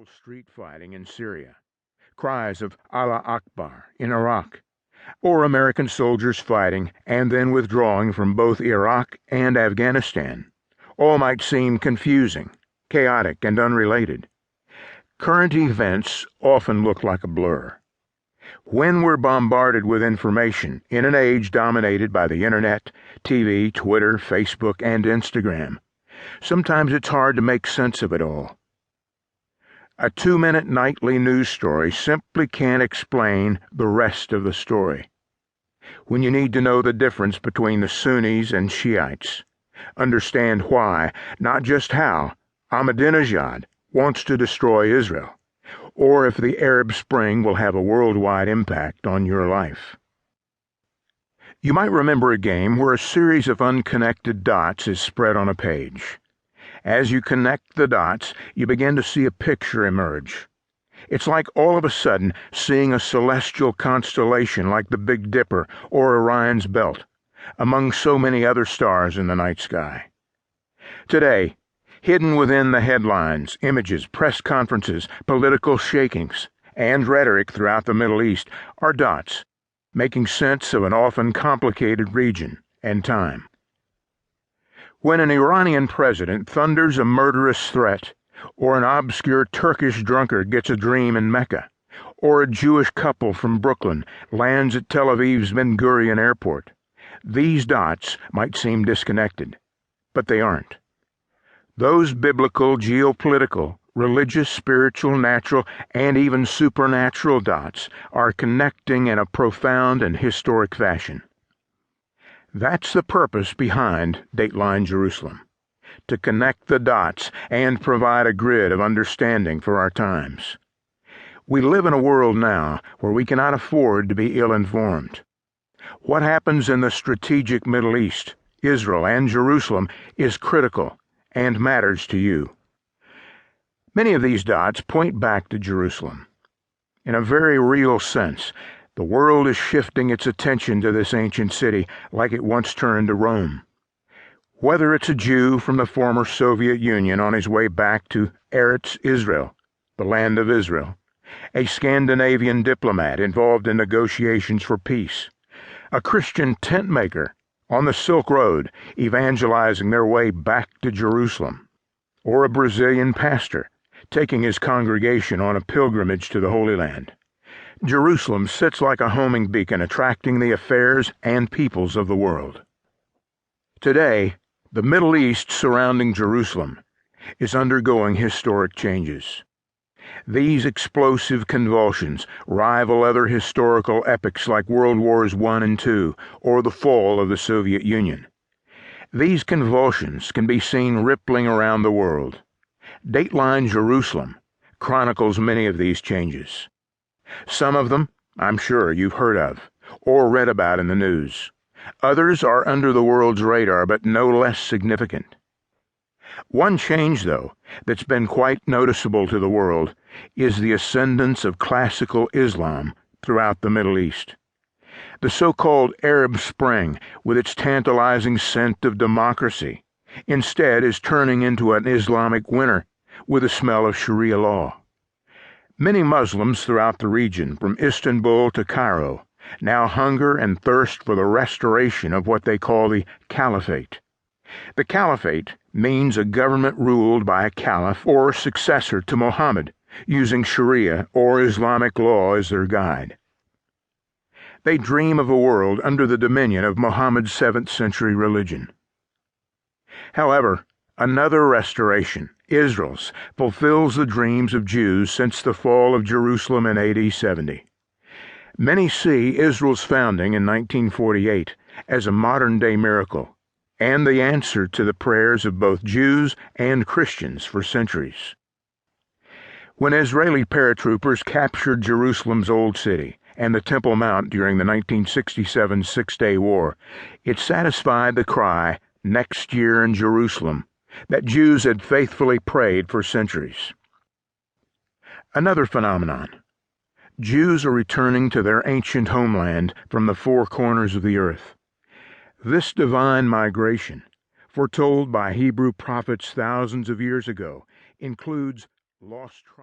ritual street fighting in Syria, cries of Allah Akbar in Iraq, or American soldiers fighting and then withdrawing from both Iraq and Afghanistan, all might seem confusing, chaotic, and unrelated. Current events often look like a blur. When we're bombarded with information in an age dominated by the internet, TV, Twitter, Facebook, and Instagram, sometimes it's hard to make sense of it all. A 2-minute nightly news story simply can't explain the rest of the story. When you need to know the difference between the Sunnis and Shiites, understand why, not just how, Ahmadinejad wants to destroy Israel, or if the Arab Spring will have a worldwide impact on your life. You might remember a game where a series of unconnected dots is spread on a page. As you connect the dots, you begin to see a picture emerge. It's like all of a sudden seeing a celestial constellation like the Big Dipper or Orion's Belt, among so many other stars in the night sky. Today, hidden within the headlines, images, press conferences, political shakings, and rhetoric throughout the Middle East are dots, making sense of an often complicated region and time. When an Iranian president thunders a murderous threat, or an obscure Turkish drunkard gets a dream in Mecca, or a Jewish couple from Brooklyn lands at Tel Aviv's Ben Gurion airport, these dots might seem disconnected, but they aren't. Those biblical, geopolitical, religious, spiritual, natural, and even supernatural dots are connecting in a profound and historic fashion. That's the purpose behind Dateline Jerusalem, to connect the dots and provide a grid of understanding for our times. We live in a world now where we cannot afford to be ill-informed. What happens in the strategic Middle East, Israel, and Jerusalem is critical and matters to you. Many of these dots point back to Jerusalem. In a very real sense, the world is shifting its attention to this ancient city like it once turned to Rome. Whether it's a Jew from the former Soviet Union on his way back to Eretz Israel, the land of Israel, a Scandinavian diplomat involved in negotiations for peace, a Christian tent maker on the Silk Road evangelizing their way back to Jerusalem, or a Brazilian pastor taking his congregation on a pilgrimage to the Holy Land, Jerusalem sits like a homing beacon attracting the affairs and peoples of the world. Today, the Middle East surrounding Jerusalem is undergoing historic changes. These explosive convulsions rival other historical epics like World Wars I and II or the fall of the Soviet Union. These convulsions can be seen rippling around the world. Dateline Jerusalem chronicles many of these changes. Some of them, I'm sure, you've heard of or read about in the news. Others are under the world's radar, but no less significant. One change, though, that's been quite noticeable to the world is the ascendance of classical Islam throughout the Middle East. The so-called Arab Spring, with its tantalizing scent of democracy, instead is turning into an Islamic winter with the smell of Sharia law. Many Muslims throughout the region, from Istanbul to Cairo, now hunger and thirst for the restoration of what they call the Caliphate. The Caliphate means a government ruled by a caliph or successor to Muhammad, using Sharia or Islamic law as their guide. They dream of a world under the dominion of Muhammad's 7th century religion. However, another restoration, Israel's, fulfills the dreams of Jews since the fall of Jerusalem in AD 70. Many see Israel's founding in 1948 as a modern-day miracle and the answer to the prayers of both Jews and Christians for centuries. When Israeli paratroopers captured Jerusalem's Old City and the Temple Mount during the 1967 Six-Day War, it satisfied the cry, "Next year in Jerusalem," that Jews had faithfully prayed for centuries. Another phenomenon. Jews are returning to their ancient homeland from the four corners of the earth. This divine migration, foretold by Hebrew prophets thousands of years ago, includes lost tribes.